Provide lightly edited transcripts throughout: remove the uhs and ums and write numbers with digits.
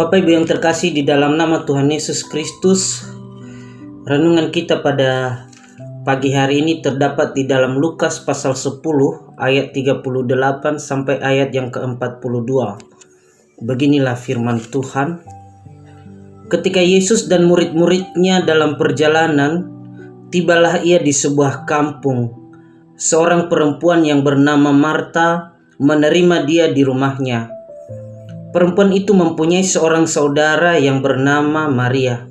Bapak Ibu yang terkasih di dalam nama Tuhan Yesus Kristus, renungan kita pada pagi hari ini terdapat di dalam Lukas pasal 10 ayat 38 sampai ayat yang ke-42. Beginilah firman Tuhan. Ketika Yesus dan murid-muridnya dalam perjalanan, tibalah ia di sebuah kampung. Seorang perempuan yang bernama Marta menerima dia di rumahnya. Perempuan itu mempunyai seorang saudara yang bernama Maria.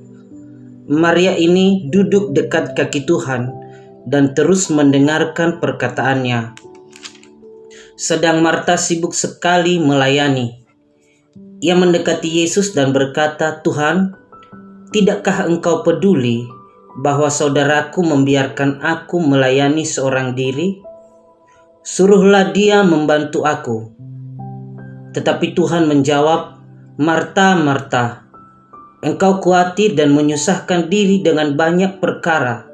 Maria ini duduk dekat kaki Tuhan dan terus mendengarkan perkataannya. Sedang Marta sibuk sekali melayani. Ia mendekati Yesus dan berkata, "Tuhan, tidakkah engkau peduli bahwa saudaraku membiarkan aku melayani seorang diri? Suruhlah dia membantu aku." Tetapi Tuhan menjawab, "Marta, Marta, engkau khawatir dan menyusahkan diri dengan banyak perkara.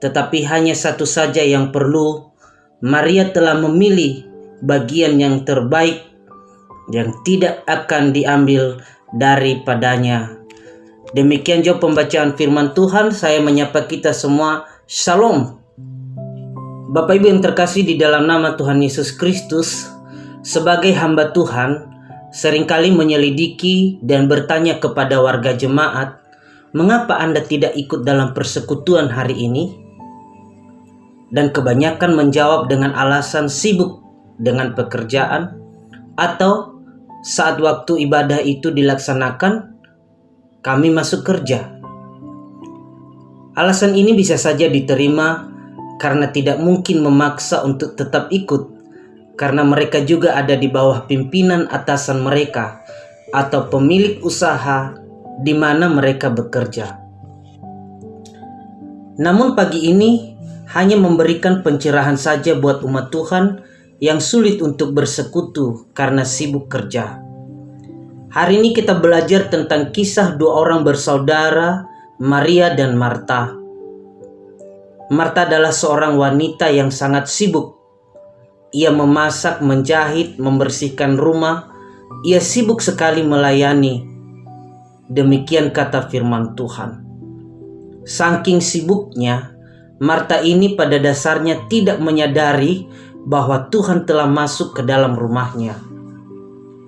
Tetapi hanya satu saja yang perlu. Maria telah memilih bagian yang terbaik yang tidak akan diambil daripadanya." Demikian jauh pembacaan firman Tuhan. Saya menyapa kita semua. Shalom. Bapak Ibu yang terkasih di dalam nama Tuhan Yesus Kristus, sebagai hamba Tuhan, seringkali menyelidiki dan bertanya kepada warga jemaat, "Mengapa Anda tidak ikut dalam persekutuan hari ini?" Dan kebanyakan menjawab dengan alasan sibuk dengan pekerjaan, atau saat waktu ibadah itu dilaksanakan, kami masuk kerja. Alasan ini bisa saja diterima karena tidak mungkin memaksa untuk tetap ikut, karena mereka juga ada di bawah pimpinan atasan mereka atau pemilik usaha di mana mereka bekerja. Namun pagi ini hanya memberikan pencerahan saja buat umat Tuhan yang sulit untuk bersekutu karena sibuk kerja. Hari ini kita belajar tentang kisah dua orang bersaudara, Maria dan Marta. Marta adalah seorang wanita yang sangat sibuk. Ia memasak, menjahit, membersihkan rumah. Ia sibuk sekali melayani. Demikian kata firman Tuhan. Saking sibuknya, Marta ini pada dasarnya tidak menyadari bahwa Tuhan telah masuk ke dalam rumahnya.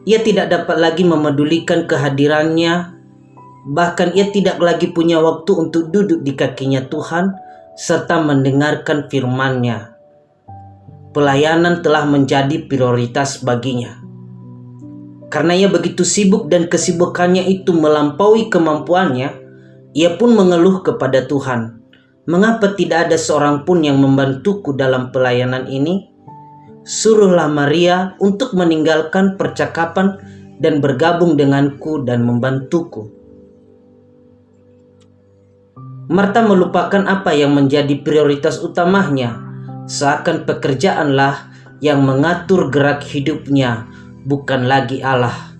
Ia tidak dapat lagi memedulikan kehadirannya. Bahkan ia tidak lagi punya waktu untuk duduk di kakinya Tuhan serta mendengarkan firman-Nya. Pelayanan telah menjadi prioritas baginya. Karena ia begitu sibuk dan kesibukannya itu melampaui kemampuannya, ia pun mengeluh kepada Tuhan, "Mengapa tidak ada seorang pun yang membantuku dalam pelayanan ini? Suruhlah Maria untuk meninggalkan percakapan dan bergabung denganku dan membantuku." Marta melupakan apa yang menjadi prioritas utamanya. Seakan pekerjaanlah yang mengatur gerak hidupnya, bukan lagi Allah.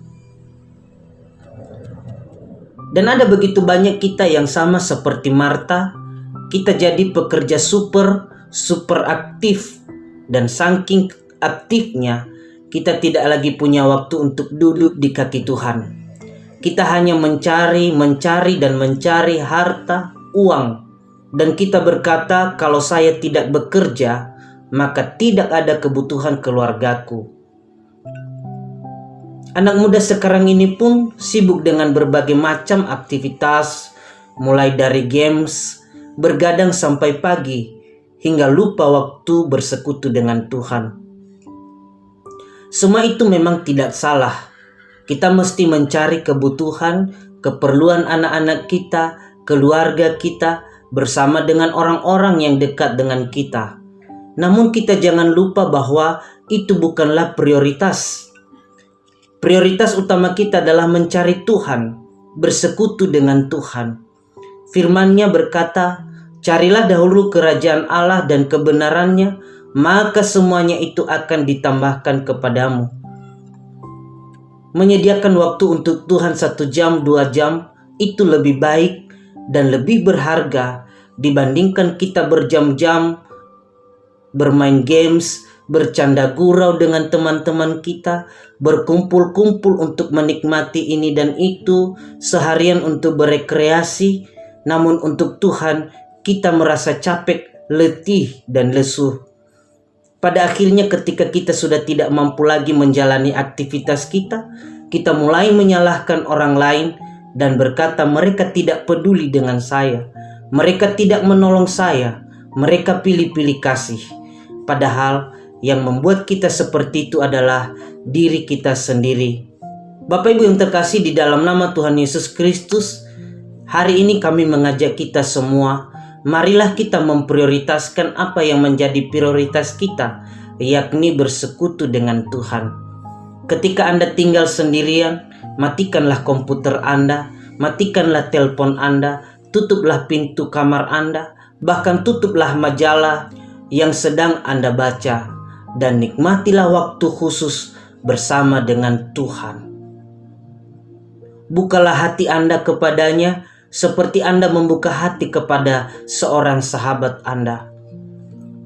Dan ada begitu banyak kita yang sama seperti Marta. Kita jadi pekerja super aktif, dan saking aktifnya kita tidak lagi punya waktu untuk duduk di kaki Tuhan. Kita hanya mencari dan mencari harta, uang. Dan kita berkata, "Kalau saya tidak bekerja, maka tidak ada kebutuhan keluargaku." Anak muda sekarang ini pun sibuk dengan berbagai macam aktivitas, mulai dari games, bergadang sampai pagi, hingga lupa waktu bersekutu dengan Tuhan. Semua itu memang tidak salah. Kita mesti mencari kebutuhan, keperluan anak-anak kita, keluarga kita, bersama dengan orang-orang yang dekat dengan kita. Namun kita jangan lupa bahwa itu bukanlah prioritas. Prioritas utama kita adalah mencari Tuhan, bersekutu dengan Tuhan. Firman-Nya berkata, "Carilah dahulu kerajaan Allah dan kebenarannya, maka semuanya itu akan ditambahkan kepadamu." Menyediakan waktu untuk Tuhan 1 jam, 2 jam, itu lebih baik dan lebih berharga dibandingkan kita berjam-jam bermain games bercanda gurau dengan teman-teman kita, berkumpul-kumpul untuk menikmati ini dan itu, seharian untuk berekreasi. Namun untuk Tuhan kita merasa capek, letih, dan lesu. Pada akhirnya ketika kita sudah tidak mampu lagi menjalani aktivitas kita mulai menyalahkan orang lain dan berkata mereka tidak peduli dengan saya, mereka tidak menolong saya, mereka pilih-pilih kasih. Padahal yang membuat kita seperti itu adalah diri kita sendiri. Bapak Ibu yang terkasih di dalam nama Tuhan Yesus Kristus, hari ini kami mengajak kita semua, marilah kita memprioritaskan apa yang menjadi prioritas kita, yakni bersekutu dengan Tuhan. Ketika Anda tinggal sendirian, matikanlah komputer Anda, matikanlah telepon Anda, tutuplah pintu kamar Anda, bahkan tutuplah majalah yang sedang Anda baca, dan nikmatilah waktu khusus bersama dengan Tuhan. Bukalah hati Anda kepadanya, seperti Anda membuka hati kepada seorang sahabat Anda.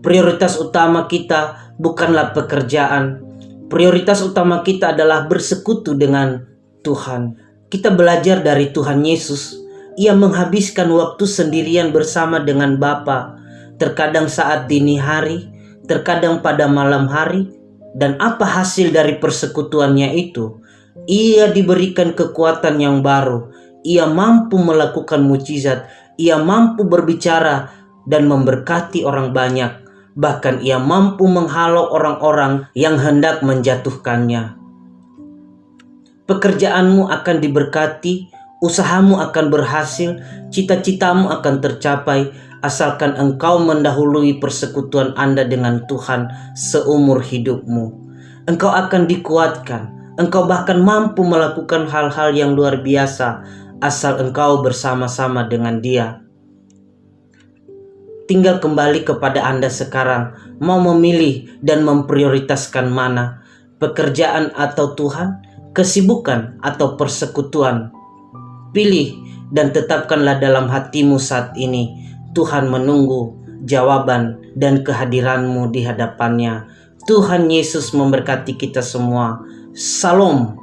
Prioritas utama kita bukanlah pekerjaan. Prioritas utama kita adalah bersekutu dengan Tuhan. Kita belajar dari Tuhan Yesus. Ia menghabiskan waktu sendirian bersama dengan Bapa. Terkadang saat dini hari, terkadang pada malam hari. Dan apa hasil dari persekutuannya itu? Ia diberikan kekuatan yang baru. Ia mampu melakukan mukjizat, ia mampu berbicara dan memberkati orang banyak. Bahkan ia mampu menghalau orang-orang yang hendak menjatuhkannya. Pekerjaanmu akan diberkati, usahamu akan berhasil, cita-citamu akan tercapai, asalkan engkau mendahului persekutuan Anda dengan Tuhan seumur hidupmu. Engkau akan dikuatkan, engkau bahkan mampu melakukan hal-hal yang luar biasa, asal engkau bersama-sama dengan Dia. Tinggal kembali kepada Anda sekarang, mau memilih dan memprioritaskan mana, pekerjaan atau Tuhan, kesibukan atau persekutuan. Pilih dan tetapkanlah dalam hatimu saat ini, Tuhan menunggu jawaban dan kehadiranmu di hadapannya. Tuhan Yesus memberkati kita semua. Salam.